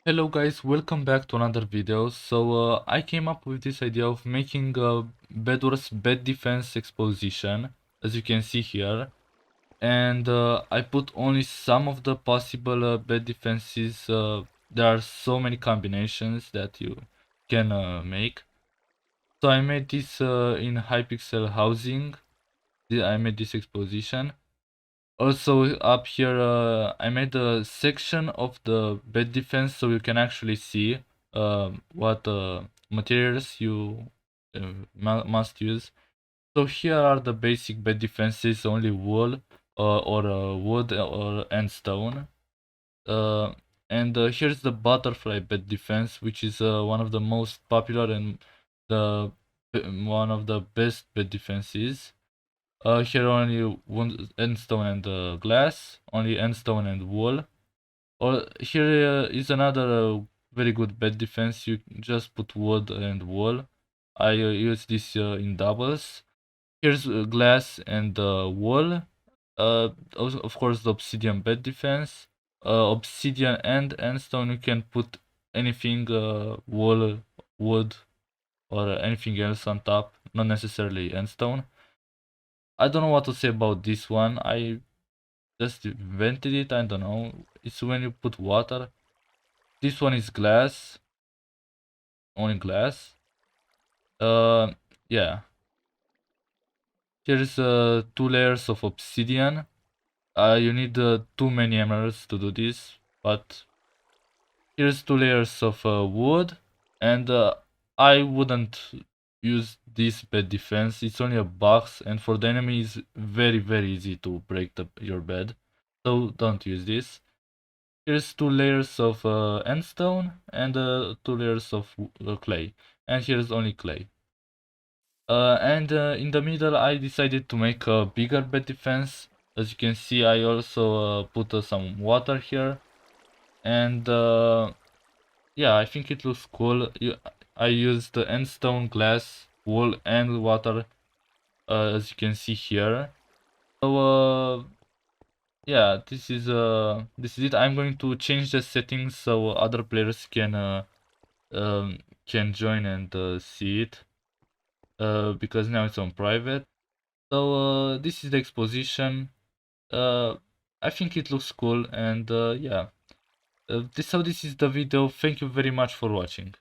Hello guys, welcome back to another video. I came up with this idea of making a Bedwars bed defense exposition, as you can see here. And I put only some of the possible bed defenses. There are so many combinations that you can make. So I made this in Hypixel housing. I made this exposition. Also up here, I made a section of the bed defense so you can actually see what materials you must use. So here are the basic bed defenses: only wool or wood and stone. Uh, and here's the butterfly bed defense, which is one of the most popular and the one of the best bed defenses. Here only one endstone and glass, only endstone and wool. Or here is another very good bed defense. You just put wood and wool. I use this in doubles. Here's glass and wool. Of course, the obsidian bed defense. Obsidian and endstone. You can put anything, wool, wood, or anything else on top. Not necessarily endstone. I don't know what to say about this one. I just invented it. I don't know. It's when you put water. This one is glass. Only glass. Uh, yeah. Here's 2 layers of obsidian. You need too many emeralds to do this, but here's 2 layers of wood, and I wouldn't use this bed defense. It's only a box, and for the enemy, it's very easy to break your bed. So don't use this. Here's 2 layers of endstone and 2 layers of clay, and here's only clay. And in the middle, I decided to make a bigger bed defense. As you can see, I also put some water here, and yeah, I think it looks cool. I used the endstone, glass, wool, and water, as you can see here. So yeah, this is it. I'm going to change the settings so other players can join and see it, because now it's on private. So this is the exposition. uh I think it looks cool, and yeah, this is the video. Thank you very much for watching.